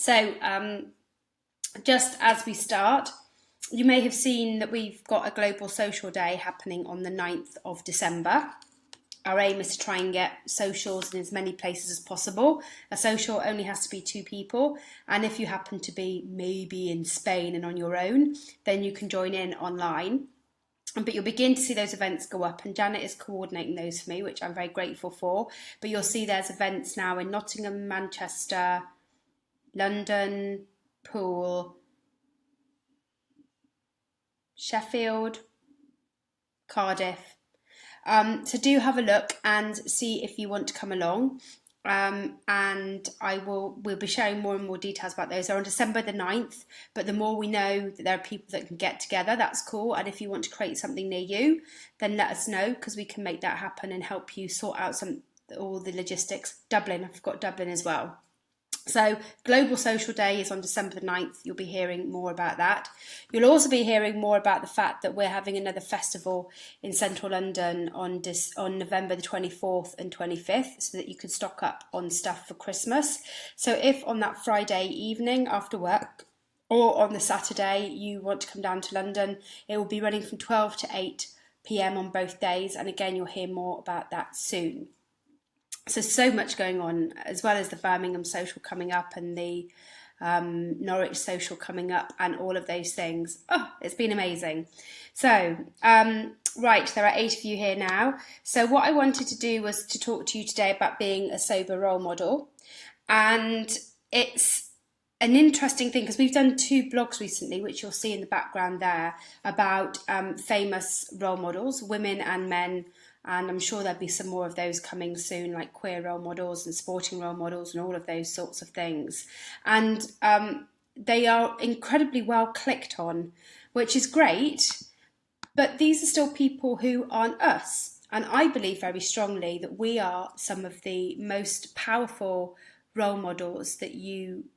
So just as we start, you may have seen that we've got a Global Social Day happening on the 9th of December. Our aim is to try and get socials in as many places as possible. A social only has to be 2 people, and if you happen to be maybe in Spain and on your own, then you can join in online. But you'll begin to see those events go up, and Janet is coordinating those for me, which I'm very grateful for. But you'll see there's events now in Nottingham, Manchester, London, Poole, Sheffield, Cardiff. So do have a look and see if you want to come along. And we'll be sharing more and more details about those. They're on December the 9th, but the more we know that there are people that can get together, that's cool. And if you want to create something near you, then let us know, because we can make that happen and help you sort out all the logistics. Dublin, I forgot Dublin as well. So Global Social Day is on December the 9th. You'll be hearing more about that. You'll also be hearing more about the fact that we're having another festival in central London on November the 24th and 25th, so that you can stock up on stuff for Christmas. So if on that Friday evening after work or on the Saturday you want to come down to London, it will be running from 12 to 8 p.m. on both days. And again, you'll hear more about that soon. So much going on, as well as the Birmingham social coming up and the Norwich social coming up and all of those things. Oh, it's been amazing. So, right, there are 8 of you here now. So what I wanted to do was to talk to you today about being a sober role model. And it's an interesting thing, because we've done 2 blogs recently, which you'll see in the background there, about famous role models, women and men. And I'm sure there'll be some more of those coming soon, like queer role models and sporting role models and all of those sorts of things. And they are incredibly well clicked on, which is great. But these are still people who aren't us. And I believe very strongly that we are some of the most powerful role models that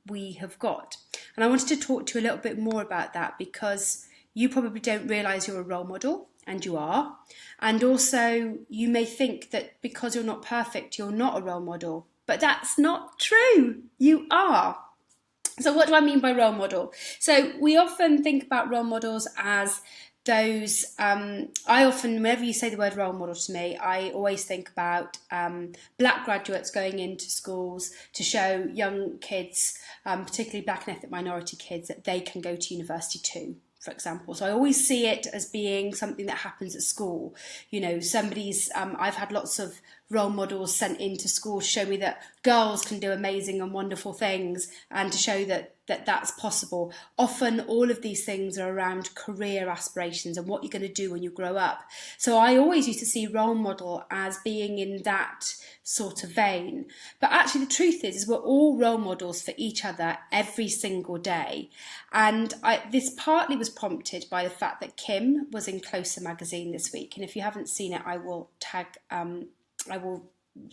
we have got. And I wanted to talk to you a little bit more about that, because you probably don't realise you're a role model. And you are. And also you may think that because you're not perfect, you're not a role model. But that's not true. You are. So what do I mean by role model? So we often think about role models as those, whenever you say the word role model to me, I always think about black graduates going into schools to show young kids, particularly black and ethnic minority kids, that they can go to university too, for example. So I always see it as being something that happens at school. You know, I've had lots of role models sent into school to show me that girls can do amazing and wonderful things, and to show that that's possible. Often all of these things are around career aspirations and what you're going to do when you grow up. So I always used to see role model as being in that sort of vein. But actually the truth is we're all role models for each other every single day. And this partly was prompted by the fact that Kim was in Closer magazine this week. And if you haven't seen it, I will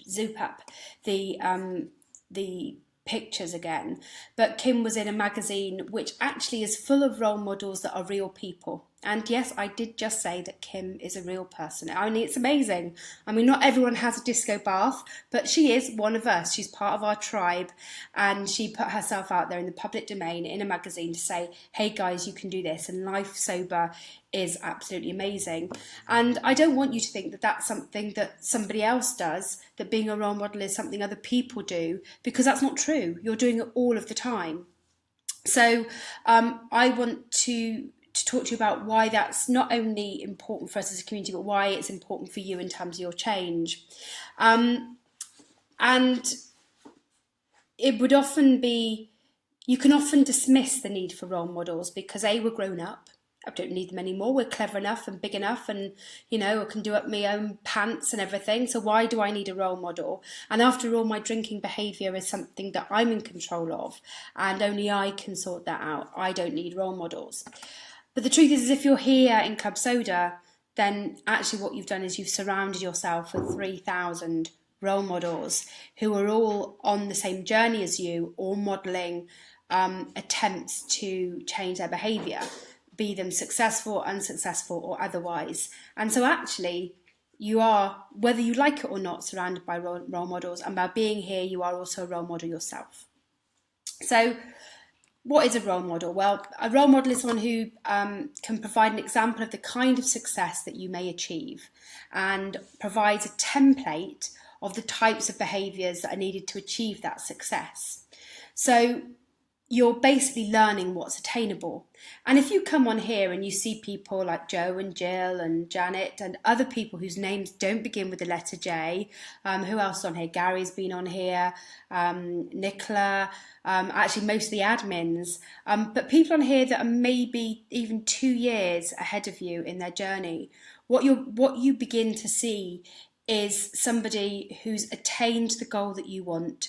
zoop up the pictures again. But Kim was in a magazine which actually is full of role models that are real people. And yes, I did just say that Kim is a real person. I mean, it's amazing. I mean, not everyone has a disco bath, but she is one of us. She's part of our tribe, and she put herself out there in the public domain in a magazine to say, hey guys, you can do this, and life sober is absolutely amazing. And I don't want you to think that that's something that somebody else does, that being a role model is something other people do, because that's not true. You're doing it all of the time. So I want to talk to you about why that's not only important for us as a community, but why it's important for you in terms of your change. And it would often be, you can often dismiss the need for role models because we're grown up. I don't need them anymore. We're clever enough and big enough, and I can do up my own pants and everything. So why do I need a role model? And after all, my drinking behaviour is something that I'm in control of, and only I can sort that out. I don't need role models. But the truth is if you're here in Club Soda, then actually what you've done is you've surrounded yourself with 3,000 role models who are all on the same journey as you, all modelling attempts to change their behaviour, be them successful, unsuccessful or otherwise. And so actually you are, whether you like it or not, surrounded by role models, and by being here you are also a role model yourself. So what is a role model? Well, a role model is someone who can provide an example of the kind of success that you may achieve and provides a template of the types of behaviours that are needed to achieve that success. So you're basically learning what's attainable. And if you come on here and you see people like Joe and Jill and Janet and other people whose names don't begin with the letter J, who else is on here? Gary's been on here, Nicola, actually most of the admins, but people on here that are maybe even 2 years ahead of you in their journey, what you begin to see is somebody who's attained the goal that you want,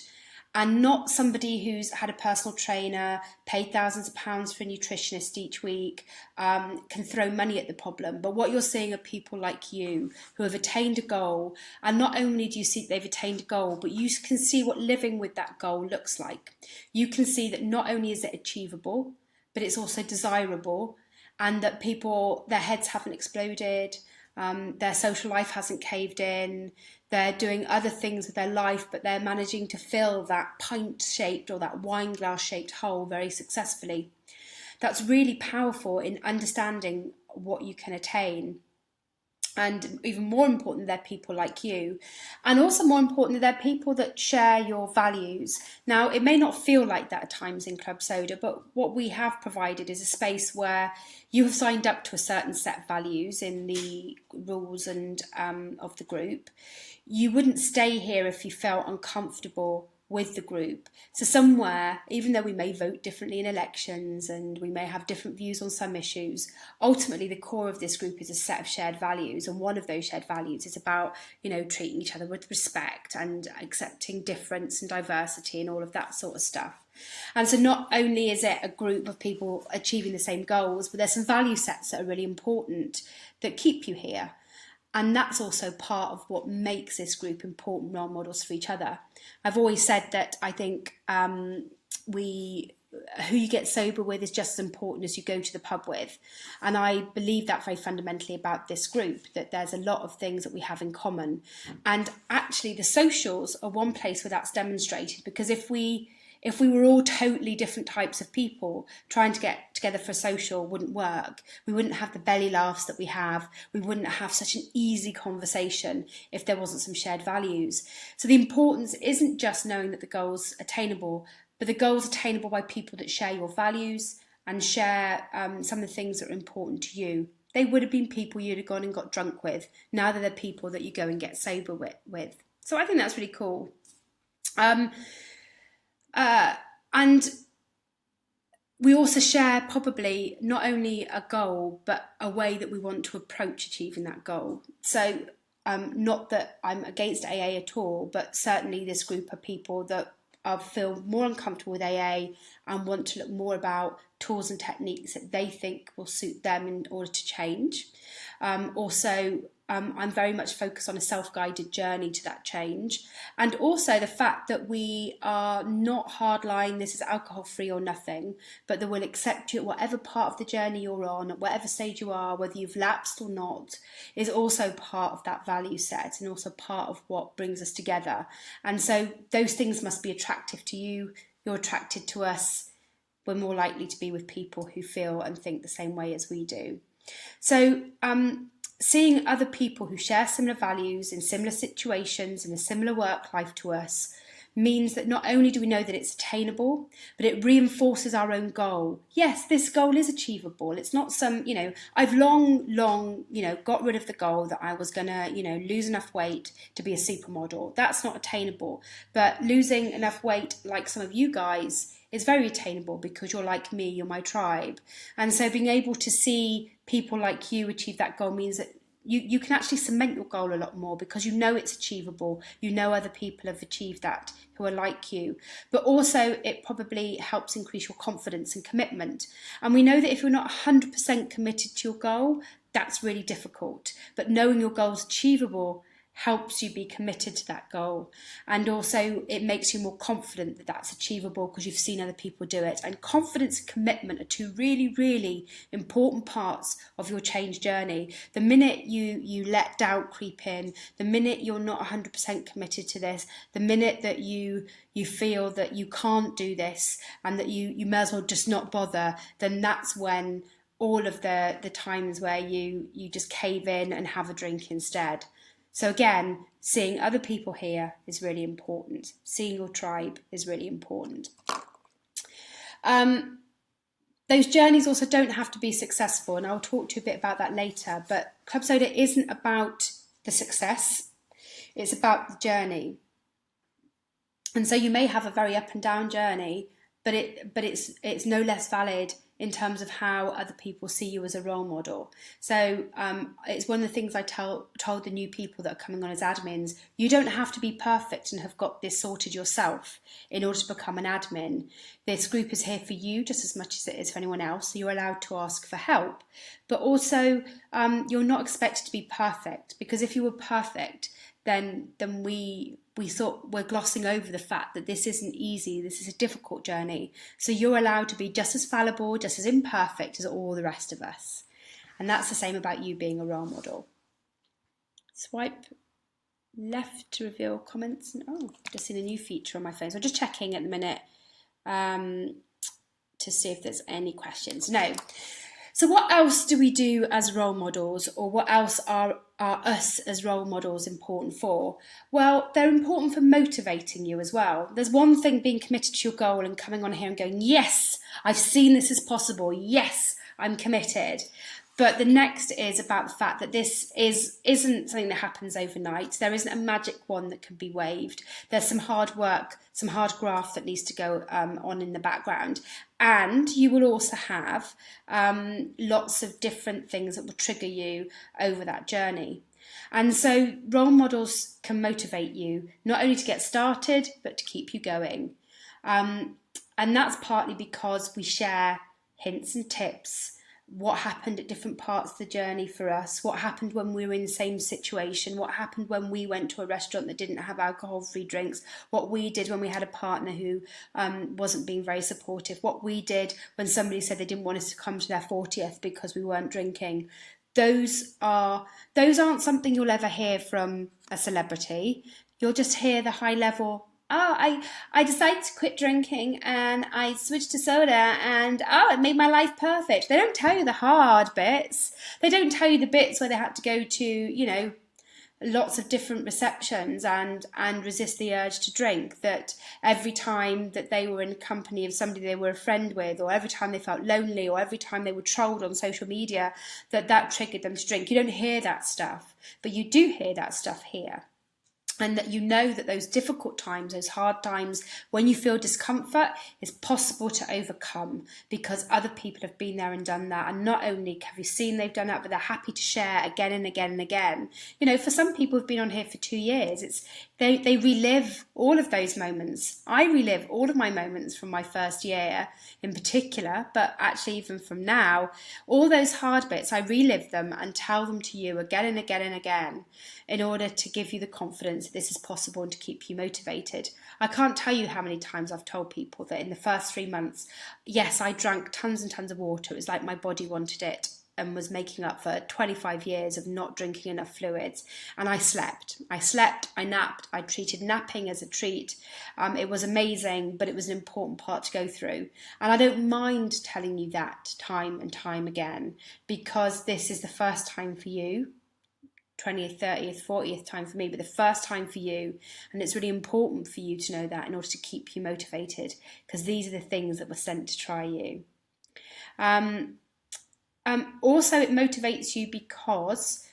and not somebody who's had a personal trainer, paid thousands of pounds for a nutritionist each week, can throw money at the problem. But what you're seeing are people like you who have attained a goal, and not only do you see they've attained a goal, but you can see what living with that goal looks like. You can see that not only is it achievable, but it's also desirable, and that people, their heads haven't exploded, their social life hasn't caved in, they're doing other things with their life, but they're managing to fill that pint-shaped or that wine glass-shaped hole very successfully. That's really powerful in understanding what you can attain. And even more important, they're people like you. And also more important, they're people that share your values. Now, it may not feel like that at times in Club Soda, but what we have provided is a space where you have signed up to a certain set of values in the rules and of the group. You wouldn't stay here if you felt uncomfortable with the group. So somewhere, even though we may vote differently in elections and we may have different views on some issues, ultimately the core of this group is a set of shared values, and one of those shared values is about, treating each other with respect and accepting difference and diversity and all of that sort of stuff. And so not only is it a group of people achieving the same goals, but there's some value sets that are really important that keep you here. And that's also part of what makes this group important role models for each other. I've always said that I think who you get sober with is just as important as you go to the pub with. And I believe that very fundamentally about this group, that there's a lot of things that we have in common. And actually the socials are one place where that's demonstrated, because if we were all totally different types of people, trying to get together for a social wouldn't work. We wouldn't have the belly laughs that we have. We wouldn't have such an easy conversation if there wasn't some shared values. So the importance isn't just knowing that the goal's attainable, but the goal's attainable by people that share your values and share some of the things that are important to you. They would have been people you'd have gone and got drunk with. Now they're the people that you go and get sober with. So I think that's really cool. And we also share probably not only a goal, but a way that we want to approach achieving that goal. So not that I'm against AA at all, but certainly this group of people that feel more uncomfortable with AA and want to look more about tools and techniques that they think will suit them in order to change. I'm very much focused on a self-guided journey to that change, and also the fact that we are not hardline, this is alcohol-free or nothing, but that we'll accept you at whatever part of the journey you're on, at whatever stage you are, whether you've lapsed or not, is also part of that value set and also part of what brings us together. And so those things must be attractive to you. You're attracted to us. We're more likely to be with people who feel and think the same way as we do. So seeing other people who share similar values in similar situations in a similar work life to us means that not only do we know that it's attainable, but it reinforces our own goal. Yes, this goal is achievable. It's not some, I've long, got rid of the goal that I was going to, lose enough weight to be a supermodel. That's not attainable. But losing enough weight, like some of you guys, is very attainable because you're like me, you're my tribe. And so being able to see people like you achieve that goal means that you can actually cement your goal a lot more because you know it's achievable. You know other people have achieved that who are like you. But also it probably helps increase your confidence and commitment. And we know that if you're not 100% committed to your goal, that's really difficult. But knowing your goal's achievable helps you be committed to that goal. And also it makes you more confident that that's achievable because you've seen other people do it. And confidence and commitment are two really, really important parts of your change journey. The minute you let doubt creep in, the minute you're not 100% committed to this, the minute that you feel that you can't do this and that you may as well just not bother, then that's when all of the times where you just cave in and have a drink instead. So again, seeing other people here is really important. Seeing your tribe is really important. Those journeys also don't have to be successful, and I'll talk to you a bit about that later, but Club Soda isn't about the success, it's about the journey. And so you may have a very up and down journey, but it's no less valid in terms of how other people see you as a role model. So it's one of the things I told the new people that are coming on as admins. You don't have to be perfect and have got this sorted yourself in order to become an admin. This group is here for you just as much as it is for anyone else, so you're allowed to ask for help. But also, you're not expected to be perfect, because if you were perfect, then we thought we're glossing over the fact that this isn't easy, this is a difficult journey. So you're allowed to be just as fallible, just as imperfect as all the rest of us. And that's the same about you being a role model. Swipe left to reveal comments. Oh, just seen a new feature on my phone. So I'm just checking at the minute to see if there's any questions. No. So what else do we do as role models, or what else are us as role models important for? Well, they're important for motivating you as well. There's one thing being committed to your goal and coming on here and going, yes, I've seen this as possible. Yes, I'm committed. But the next is about the fact that this isn't something that happens overnight. There isn't a magic wand that can be waved. There's some hard work, some hard graft that needs to go on in the background. And you will also have lots of different things that will trigger you over that journey. And so role models can motivate you, not only to get started, but to keep you going. And that's partly because we share hints and tips. What happened at different parts of the journey for us, what happened when we were in the same situation, what happened when we went to a restaurant that didn't have alcohol-free drinks, what we did when we had a partner who wasn't being very supportive, what we did when somebody said they didn't want us to come to their 40th because we weren't drinking. Those aren't something you'll ever hear from a celebrity. You'll just hear the high level, I decided to quit drinking and I switched to soda and it made my life perfect. They don't tell you the hard bits. They don't tell you the bits where they had to go to, lots of different receptions and resist the urge to drink. That every time that they were in company of somebody they were a friend with, or every time they felt lonely, or every time they were trolled on social media, that triggered them to drink. You don't hear that stuff, but you do hear that stuff here. And that you know that those difficult times, those hard times, when you feel discomfort, is possible to overcome because other people have been there and done that. And not only have you seen they've done that, but they're happy to share again and again and again. For some people who've been on here for 2 years, they relive all of those moments. I relive all of my moments from my first year in particular, but actually even from now, all those hard bits, I relive them and tell them to you again and again and again in order to give you the confidence that this is possible and to keep you motivated. I can't tell you how many times I've told people that in the first 3 months, yes, I drank tons and tons of water. It was like my body wanted it and was making up for 25 years of not drinking enough fluids. And I slept, I napped, I treated napping as a treat. It was amazing, but it was an important part to go through. And I don't mind telling you that time and time again, because this is the first time for you, 20th, 30th, 40th time for me, but the first time for you. And it's really important for you to know that in order to keep you motivated, because these are the things that were sent to try you. Also, it motivates you because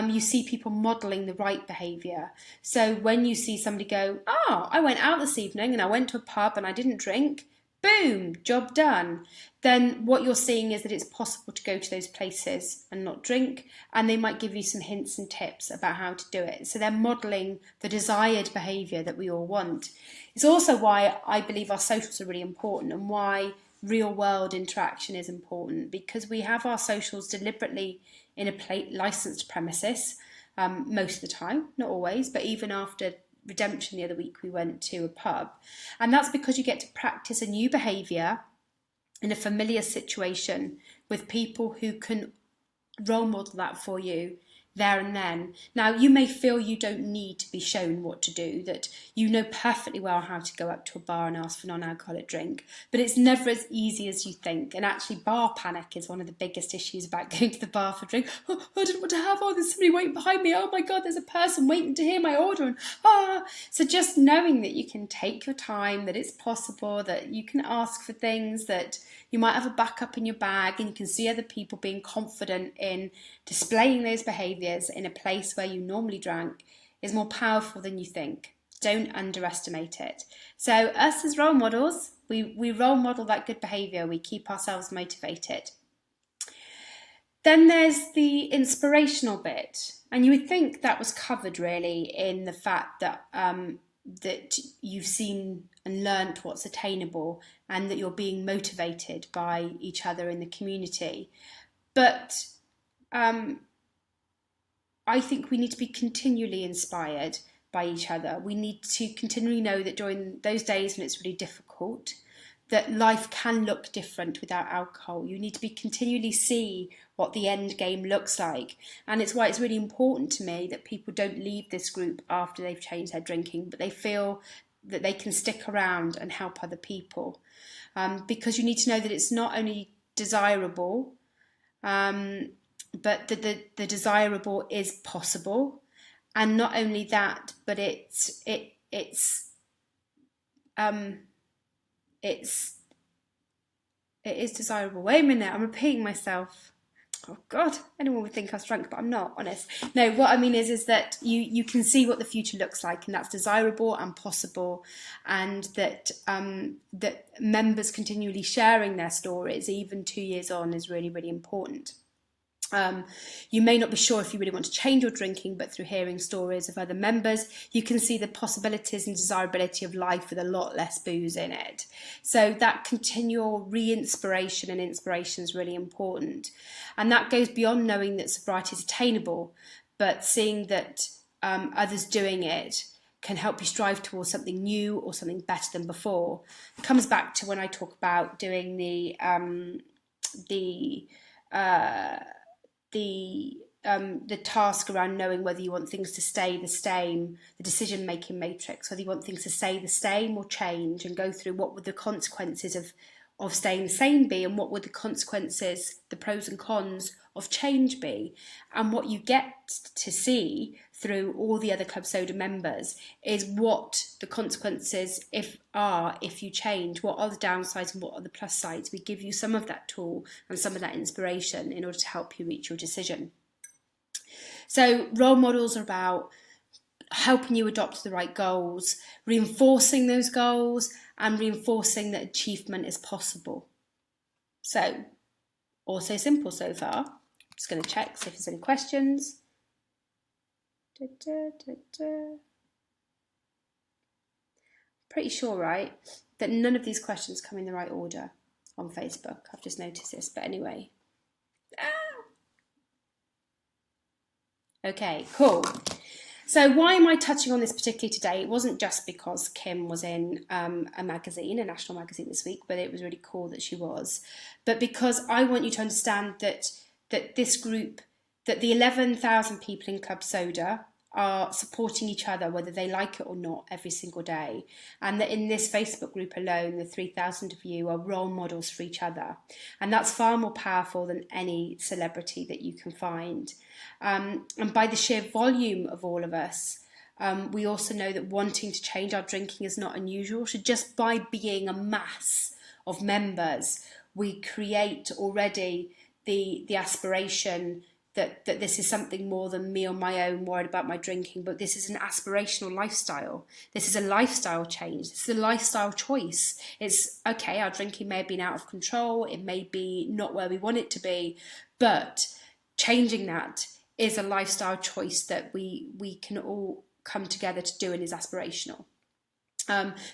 you see people modelling the right behaviour. So when you see somebody go, I went out this evening and I went to a pub and I didn't drink, boom, job done. Then what you're seeing is that it's possible to go to those places and not drink, and they might give you some hints and tips about how to do it. So they're modelling the desired behaviour that we all want. It's also why I believe our socials are really important, and why real world interaction is important, because we have our socials deliberately in a licensed premises. most of the time, not always, but even after redemption the other week, we went to a pub. And that's because you get to practice a new behaviour in a familiar situation with people who can role model that for you there and then. Now, you may feel you don't need to be shown what to do, that you know perfectly well how to go up to a bar and ask for non-alcoholic drink, but it's never as easy as you think. And actually, bar panic is one of the biggest issues about going to the bar for a drink. Oh, I don't want to have, there's somebody waiting behind me. Oh my God, there's a person waiting to hear my order. And so just knowing that you can take your time, that it's possible, that you can ask for things, that you might have a backup in your bag, and you can see other people being confident in displaying those behaviours in a place where you normally drank is more powerful than you think. Don't underestimate it. So us as role models, we role model that good behaviour. We keep ourselves motivated. Then there's the inspirational bit. And you would think that was covered really in the fact that that you've seen and learnt what's attainable and that you're being motivated by each other in the community. But I think we need to be continually inspired by each other. We need to continually know that during those days when it's really difficult, that life can look different without alcohol. You need to be continually see what the end game looks like. And it's why it's really important to me that people don't leave this group after they've changed their drinking, but they feel that they can stick around and help other people. Because you need to know that it's not only desirable, but the desirable is possible. And not only that, but it is desirable. Wait a minute, I'm repeating myself. Oh God, anyone would think I was drunk, but I'm not, honest. No, what I mean is that you can see what the future looks like, and that's desirable and possible, and that that members continually sharing their stories, even 2 years on, is really, really important. You may not be sure if you really want to change your drinking, but through hearing stories of other members, you can see the possibilities and desirability of life with a lot less booze in it. So that continual re-inspiration and inspiration is really important. And that goes beyond knowing that sobriety is attainable, but seeing that others doing it can help you strive towards something new or something better than before. It comes back to when I talk about doing the task around knowing whether you want things to stay the same, the decision-making matrix, whether you want things to stay the same or change, and go through what would the consequences of staying the same be, and what would the consequences, the pros and cons of change be. And what you get to see through all the other Club Soda members is what the consequences if you change, what are the downsides and what are the plus sides. We give you some of that tool and some of that inspiration in order to help you reach your decision. So role models are about helping you adopt the right goals, reinforcing those goals, and reinforcing that achievement is possible. So, all so simple so far. Just going to check, see if there's any questions. Pretty sure, right, that none of these questions come in the right order on Facebook. I've just noticed this, but anyway. Okay, cool. So why am I touching on this particularly today? It wasn't just because Kim was in a magazine, a national magazine this week, but it was really cool that she was. But because I want you to understand that this group, that the 11,000 people in Club Soda are supporting each other, whether they like it or not, every single day. And that in this Facebook group alone, the 3,000 of you are role models for each other. And that's far more powerful than any celebrity that you can find. And by the sheer volume of all of us, we also know that wanting to change our drinking is not unusual. So just by being a mass of members, we create already the aspiration that this is something more than me on my own worried about my drinking, but this is an aspirational lifestyle. This is a lifestyle change. This is a lifestyle choice. It's, okay, our drinking may have been out of control. It may be not where we want it to be, but changing that is a lifestyle choice that we can all come together to do and is aspirational.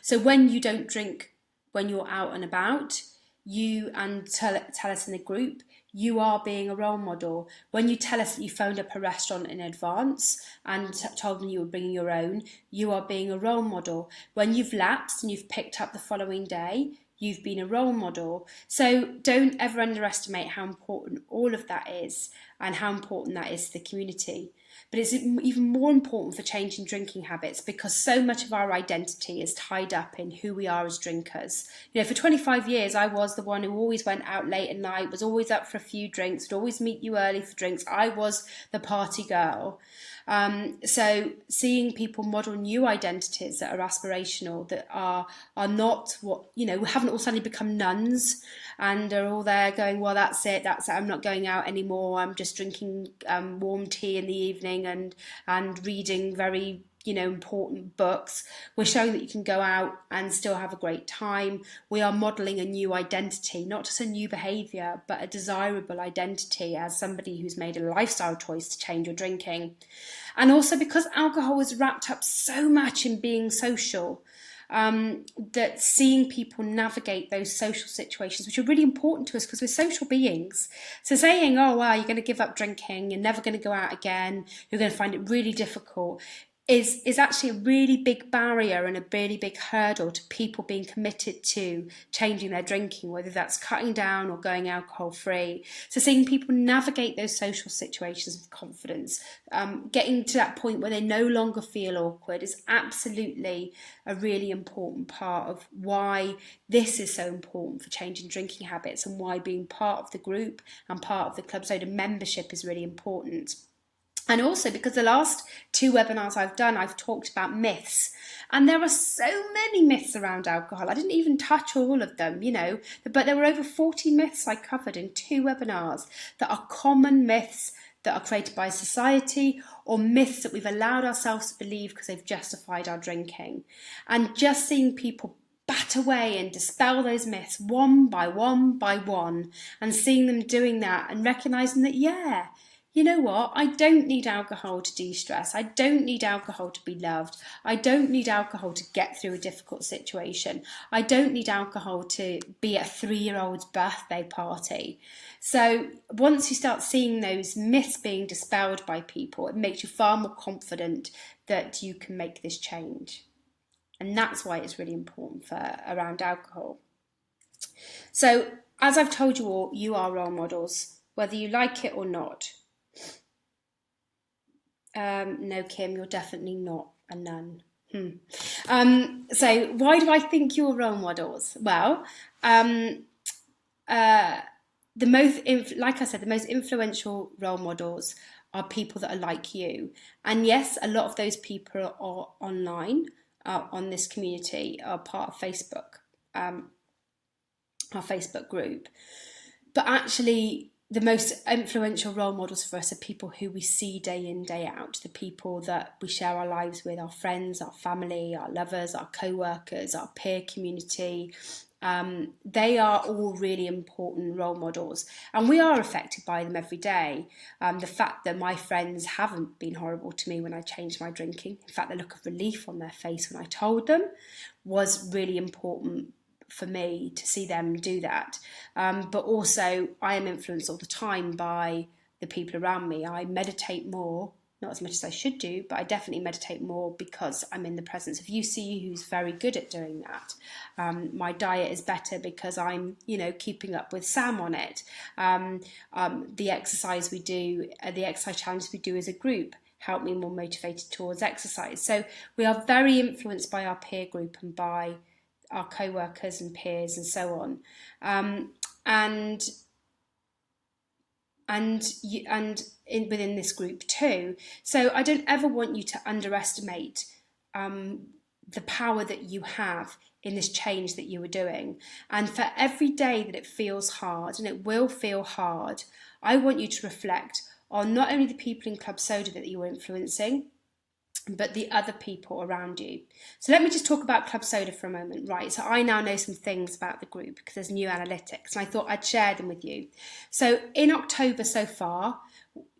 So when you don't drink when you're out and about, you and tell us in the group, you are being a role model. When you tell us that you phoned up a restaurant in advance and told them you were bringing your own, you are being a role model. When you've lapsed and you've picked up the following day, you've been a role model. So don't ever underestimate how important all of that is and how important that is to the community. But it's even more important for changing drinking habits because so much of our identity is tied up in who we are as drinkers. You know, for 25 years, I was the one who always went out late at night, was always up for a few drinks, would always meet you early for drinks. I was the party girl. So seeing people model new identities that are aspirational, that are not what, you know, haven't all suddenly become nuns and are all there going, well, that's it, I'm not going out anymore, I'm just drinking warm tea in the evening and reading very, you know, important books. We're showing that you can go out and still have a great time. We are modelling a new identity, not just a new behaviour, but a desirable identity as somebody who's made a lifestyle choice to change your drinking. And also because alcohol is wrapped up so much in being social, that seeing people navigate those social situations, which are really important to us because we're social beings. So saying, oh, wow, you're going to give up drinking, you're never going to go out again, you're going to find it really difficult, is actually a really big barrier and a really big hurdle to people being committed to changing their drinking, whether that's cutting down or going alcohol free. So seeing people navigate those social situations with confidence, getting to that point where they no longer feel awkward is absolutely a really important part of why this is so important for changing drinking habits and why being part of the group and part of the Club Soda membership is really important. And also because the last 2 webinars I've done, I've talked about myths. And there are so many myths around alcohol. I didn't even touch all of them, you know, but there were over 40 myths I covered in 2 webinars that are common myths that are created by society or myths that we've allowed ourselves to believe because they've justified our drinking. And just seeing people bat away and dispel those myths one by one by one and seeing them doing that and recognising that, yeah, you know what, I don't need alcohol to de-stress. I don't need alcohol to be loved. I don't need alcohol to get through a difficult situation. I don't need alcohol to be at a 3-year-old's birthday party. So once you start seeing those myths being dispelled by people, it makes you far more confident that you can make this change. And that's why it's really important for around alcohol. So as I've told you all, you are role models, whether you like it or not. No, Kim, you're definitely not a nun. So why do I think you're role models? Well, like I said, the most influential role models are people that are like you. And yes, a lot of those people are online, on this community, are part of Facebook, our Facebook group. But actually, the most influential role models for us are people who we see day in, day out, the people that we share our lives with, our friends, our family, our lovers, our co-workers, our peer community. They are all really important role models and we are affected by them every day. The fact that my friends haven't been horrible to me when I changed my drinking, in fact the look of relief on their face when I told them, was really important for me to see them do that. But also I am influenced all the time by the people around me. I meditate more, not as much as I should do, but I definitely meditate more because I'm in the presence of UC, who's very good at doing that. My diet is better because I'm, you know, keeping up with Sam on it. The exercise we do, the exercise challenges we do as a group help me more motivated towards exercise. So we are very influenced by our peer group and by our co-workers and peers and so on, within this group too. So I don't ever want you to underestimate the power that you have in this change that you are doing. And for every day that it feels hard, and it will feel hard, I want you to reflect on not only the people in Club Soda that you're influencing, but the other people around you. So let me just talk about Club Soda for a moment. Right, so I now know some things about the group because there's new analytics and I thought I'd share them with you. So in October so far,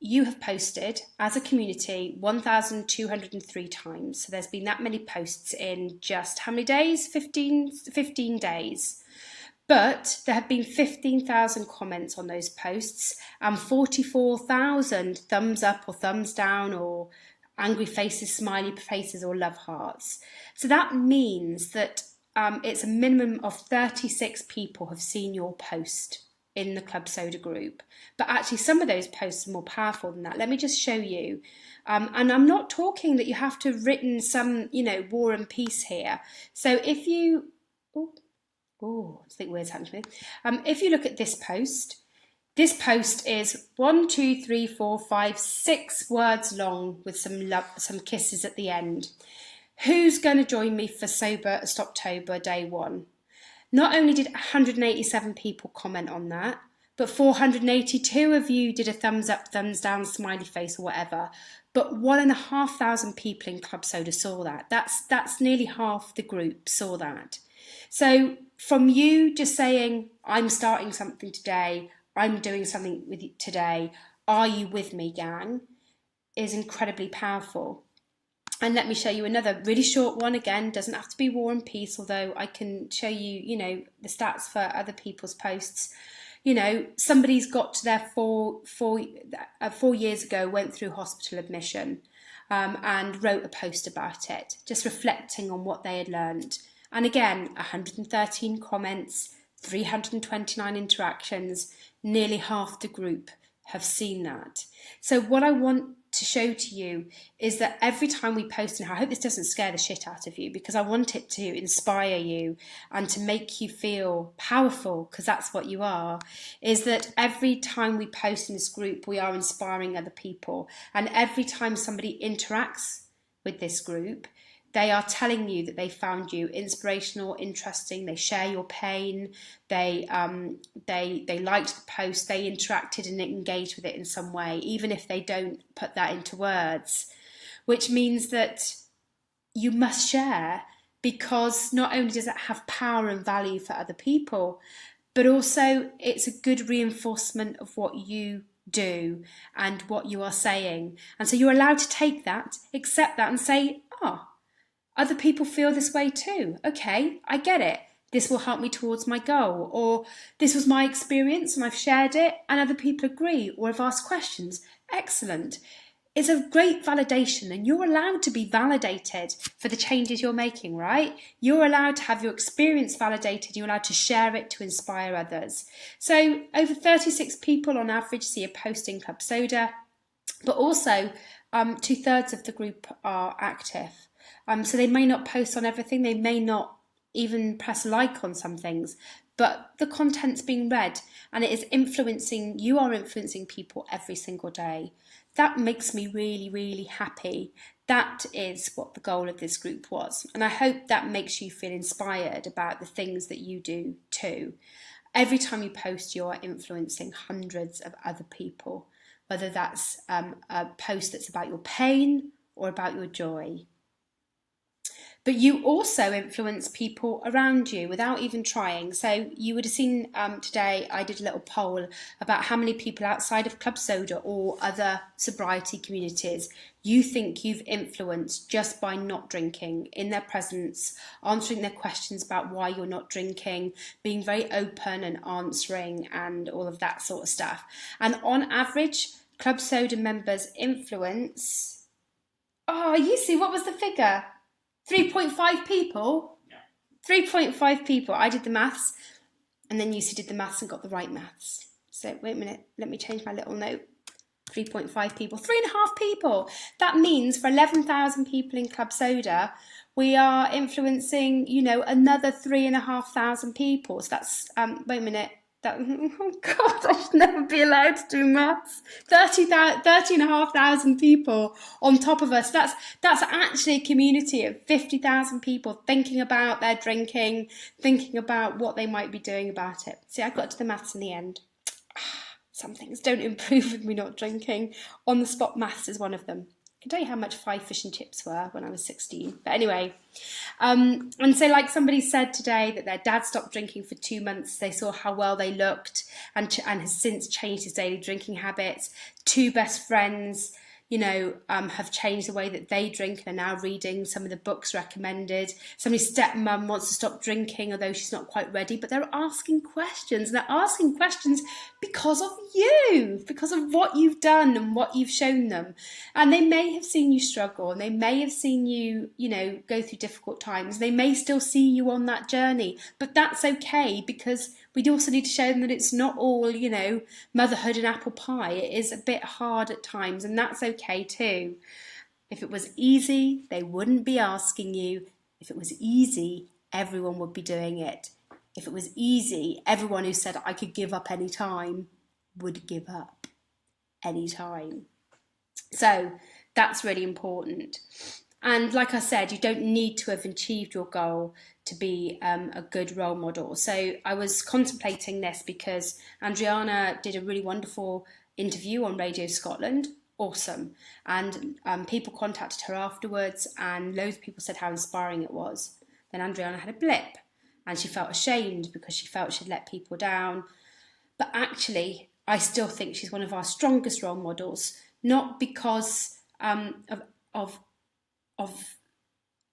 you have posted as a community 1,203 times. So there's been that many posts in just how many days? 15 days. But there have been 15,000 comments on those posts and 44,000 thumbs up or thumbs down or angry faces, smiley faces or love hearts. So that means that it's a minimum of 36 people have seen your post in the Club Soda group. But actually some of those posts are more powerful than that. Let me just show you. And I'm not talking that you have to have written some, war and peace here. So if you... Oh, I think weird's happened to me. If you look at this post is 1, 2, 3, 4, 5, 6 words long with some kisses at the end. Who's going to join me for Sober Stoptober Day 1? Not only did 187 people comment on that, but 482 of you did a thumbs up, thumbs down, smiley face or whatever. But 1,500 people in Club Soda saw that. That's nearly half the group saw that. So from you just saying, I'm starting something today, I'm doing something with you today, are you with me, gang, is incredibly powerful. And let me show you another really short one. Again, doesn't have to be War and Peace, although I can show you, the stats for other people's posts. Somebody's got to their 4 years ago, went through hospital admission and wrote a post about it, just reflecting on what they had learned. And again, 113 comments, 329 interactions, nearly half the group have seen that. So what I want to show to you is that every time we post, and I hope this doesn't scare the shit out of you, because I want it to inspire you and to make you feel powerful, because that's what you are, is that every time we post in this group, we are inspiring other people. And every time somebody interacts with this group, they are telling you that they found you inspirational, interesting. They share your pain. They liked the post. They interacted and engaged with it in some way, even if they don't put that into words. Which means that you must share, because not only does it have power and value for other people, but also it's a good reinforcement of what you do and what you are saying. And so you're allowed to take that, accept that, and say, other people feel this way too. Okay, I get it. This will help me towards my goal. Or this was my experience and I've shared it and other people agree or have asked questions. Excellent. It's a great validation, and you're allowed to be validated for the changes you're making, right? You're allowed to have your experience validated. You're allowed to share it to inspire others. So over 36 people on average see a post in Club Soda, but also 2/3 of the group are active. So they may not post on everything, they may not even press like on some things, but the content's being read and it is influencing, you are influencing people every single day. That makes me really, really happy. That is what the goal of this group was. And I hope that makes you feel inspired about the things that you do too. Every time you post, you are influencing hundreds of other people, whether that's a post that's about your pain or about your joy. But you also influence people around you without even trying. So you would have seen today I did a little poll about how many people outside of Club Soda or other sobriety communities you think you've influenced just by not drinking, in their presence, answering their questions about why you're not drinking, being very open and answering and all of that sort of stuff. And on average, Club Soda members influence... Oh, you see, what was the figure? 3.5 people? Yeah. 3.5 people. I did the maths, and then Lucy did the maths and got the right maths. So wait a minute, let me change my little note. 3.5 people, 3.5 people. That means for 11,000 people in Club Soda, we are influencing, another 3,500 people. So that's, wait a minute. Oh God, I should never be allowed to do maths. 30,500 people on top of us. That's actually a community of 50,000 people thinking about their drinking, thinking about what they might be doing about it. See, I got to the maths in the end. Some things don't improve with me not drinking. On the spot maths is one of them. I can tell you how much 5 fish and chips were when I was 16. But anyway, and so like somebody said today that their dad stopped drinking for 2 months. They saw how well they looked and has since changed his daily drinking habits. 2 best friends have changed the way that they drink and are now reading some of the books recommended. Somebody's stepmom wants to stop drinking, although she's not quite ready, but they're asking questions. And they're asking questions because of you, because of what you've done and what you've shown them. And they may have seen you struggle, and they may have seen you, go through difficult times. They may still see you on that journey, but that's okay, because we also need to show them that it's not all, motherhood and apple pie. It is a bit hard at times, and that's okay too. If it was easy, they wouldn't be asking you. If it was easy, everyone would be doing it. If it was easy, everyone who said I could give up any time would give up any time. So that's really important. And like I said, you don't need to have achieved your goal to be a good role model. So I was contemplating this because Andriana did a really wonderful interview on Radio Scotland. Awesome. And people contacted her afterwards, and loads of people said how inspiring it was. Then Andriana had a blip, and she felt ashamed because she felt she'd let people down. But actually, I still think she's one of our strongest role models, not because of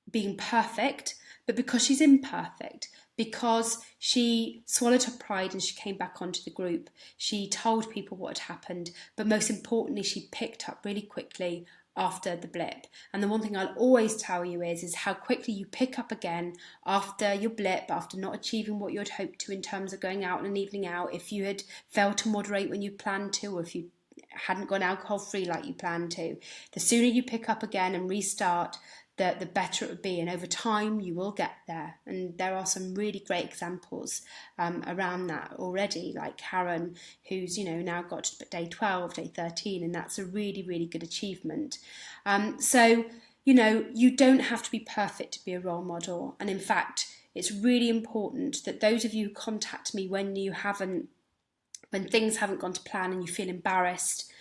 being perfect, but because she's imperfect, because she swallowed her pride and she came back onto the group. She told people what had happened, but most importantly, she picked up really quickly after the blip. And the one thing I'll always tell you is how quickly you pick up again after your blip, after not achieving what you had hoped to in terms of going out on an evening out, if you had failed to moderate when you planned to, or if you hadn't gone alcohol free like you planned to. The sooner you pick up again and restart, the better it would be, and over time you will get there. And there are some really great examples around that already, like Karen, who's now got to day 12, day 13, and that's a really, really good achievement. So you don't have to be perfect to be a role model. And in fact, it's really important that those of you who contact me when things haven't gone to plan and you feel embarrassed,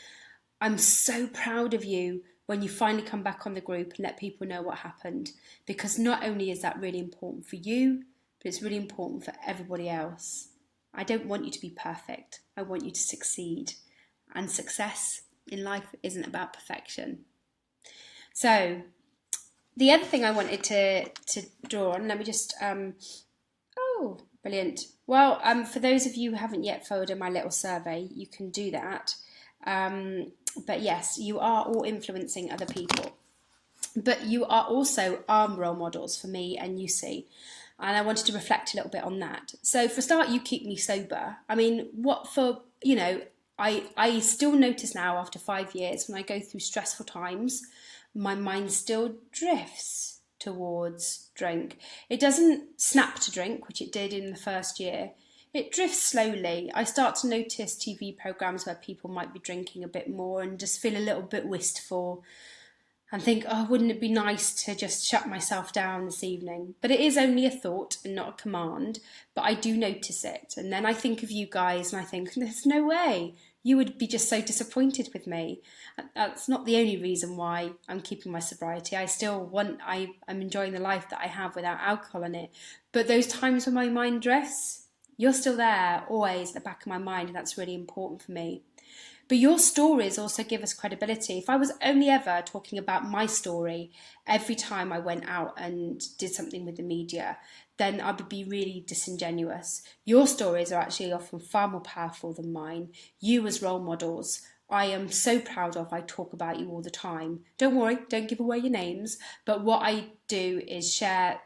I'm so proud of you when you finally come back on the group and let people know what happened, because not only is that really important for you, but it's really important for everybody else. I don't want you to be perfect. I want you to succeed. And success in life isn't about perfection. So the other thing I wanted to draw on, let me just, oh, brilliant. Well, for those of you who haven't yet filled in my little survey, you can do that. But yes, you are all influencing other people. But you are also role models for me and Yusi. And I wanted to reflect a little bit on that. So for a start, you keep me sober. I mean, I still notice now after 5 years, when I go through stressful times, my mind still drifts towards drink. It doesn't snap to drink, which it did in the first year. It drifts slowly. I start to notice TV programmes where people might be drinking a bit more and just feel a little bit wistful and think, oh, wouldn't it be nice to just shut myself down this evening? But it is only a thought and not a command, but I do notice it. And then I think of you guys and I think, there's no way. You would be just so disappointed with me. That's not the only reason why I'm keeping my sobriety. I'm enjoying the life that I have without alcohol in it. But those times when my mind drifts, you're still there, always at the back of my mind, and that's really important for me. But your stories also give us credibility. If I was only ever talking about my story every time I went out and did something with the media, then I would be really disingenuous. Your stories are actually often far more powerful than mine. You as role models, I am so proud of. I talk about you all the time. Don't worry, don't give away your names. But what I do is share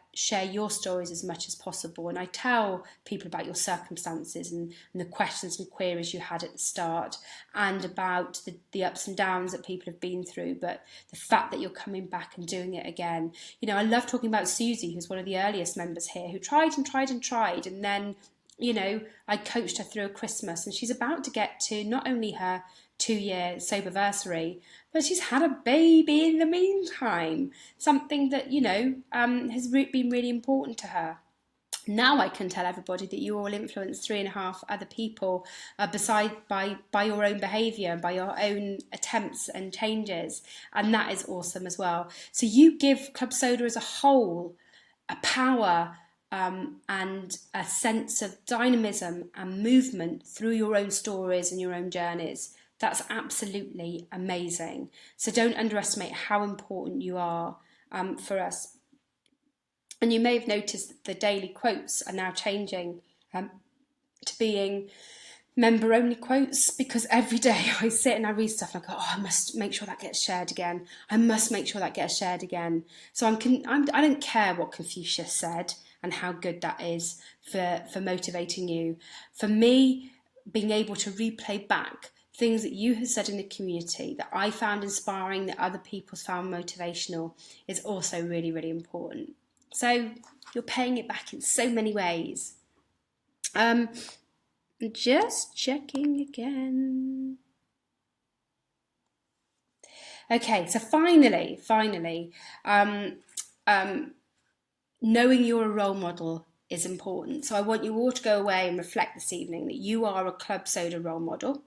your stories as much as possible, and I tell people about your circumstances and the questions and queries you had at the start, and about the ups and downs that people have been through, but the fact that you're coming back and doing it again. I love talking about Susie, who's one of the earliest members here, who tried and tried and tried, and then I coached her through a Christmas, and she's about to get to not only her 2-year soberversary, but she's had a baby in the meantime, something that has been really important to her. Now I can tell everybody that you all influence 3.5 other people, by your own behaviour and by your own attempts and changes, and that is awesome as well. So you give Club Soda as a whole a power and a sense of dynamism and movement through your own stories and your own journeys That's absolutely amazing. So don't underestimate how important you are for us. And you may have noticed that the daily quotes are now changing to being member only quotes, because every day I sit and I read stuff and I go, oh, I must make sure that gets shared again. I must make sure that gets shared again. So I don't care what Confucius said and how good that is for motivating you. For me, being able to replay back things that you have said in the community that I found inspiring, that other people found motivational, is also really, really important. So you're paying it back in so many ways. Just checking again. Okay, so finally, knowing you're a role model is important. So I want you all to go away and reflect this evening that you are a Club Soda role model,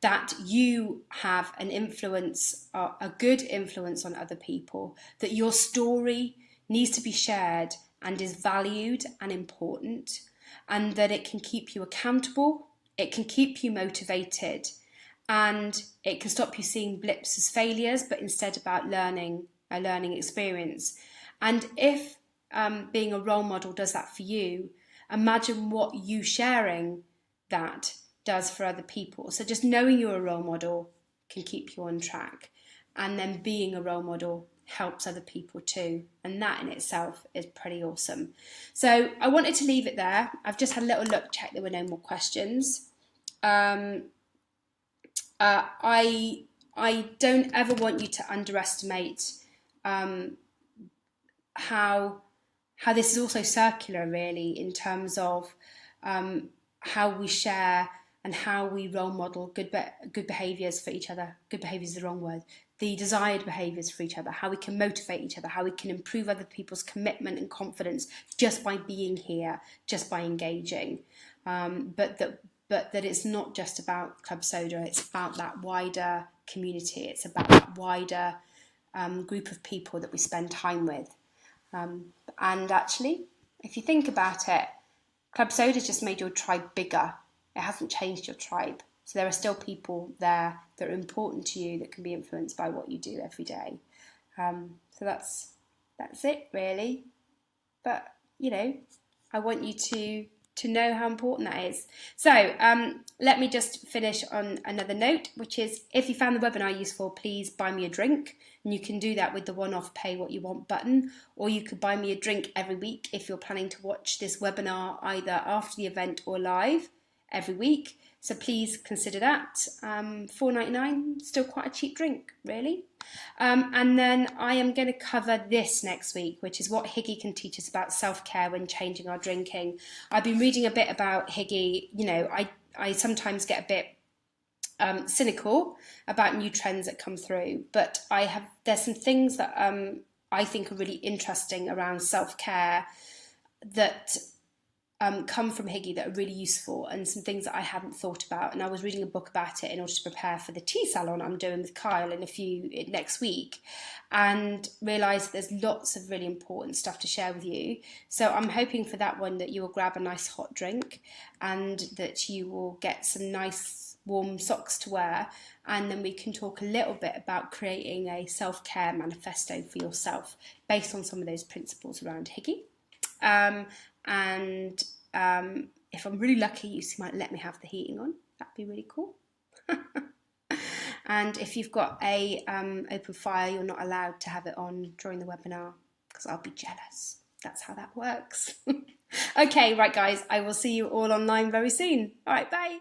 that you have an influence, a good influence on other people, that your story needs to be shared and is valued and important, and that it can keep you accountable, it can keep you motivated, and it can stop you seeing blips as failures, but instead about a learning experience. And if being a role model does that for you, imagine what you sharing that does for other people. So just knowing you're a role model can keep you on track, and then being a role model helps other people too, and that in itself is pretty awesome. So I wanted to leave it there. I've just had a little look, check there were no more questions. I don't ever want you to underestimate how this is also circular, really, in terms of how we share and how we role model good behaviours for each other. Good behaviours is the wrong word. The desired behaviours for each other, how we can motivate each other, how we can improve other people's commitment and confidence just by being here, just by engaging. But that it's not just about Club Soda, it's about that wider community, it's about that wider group of people that we spend time with. And actually, if you think about it, Club Soda's just made your tribe bigger. It hasn't changed your tribe. So there are still people there that are important to you that can be influenced by what you do every day. So that's it, really. But, you know, I want you to know how important that is. So let me just finish on another note, which is if you found the webinar useful, please buy me a drink. And you can do that with the one-off pay what you want button, or you could buy me a drink every week if you're planning to watch this webinar either after the event or live every week. So please consider that. $4.99, still quite a cheap drink, really. And then I am going to cover this next week, which is what Higgy can teach us about self-care when changing our drinking. I've been reading a bit about Higgy. You know, I sometimes get a bit cynical about new trends that come through, but there's some things that I think are really interesting around self-care that come from Higgy that are really useful, and some things that I hadn't thought about. And I was reading a book about it in order to prepare for the tea salon I'm doing with Kyle next week, and realised there's lots of really important stuff to share with you. So I'm hoping for that one that you will grab a nice hot drink, and that you will get some nice warm socks to wear, and then we can talk a little bit about creating a self-care manifesto for yourself based on some of those principles around Higgy. And if I'm really lucky, you might let me have the heating on. That'd be really cool. And if you've got a open fire, you're not allowed to have it on during the webinar because I'll be jealous. That's how that works. Okay, right guys, I will see you all online very soon. All right, bye.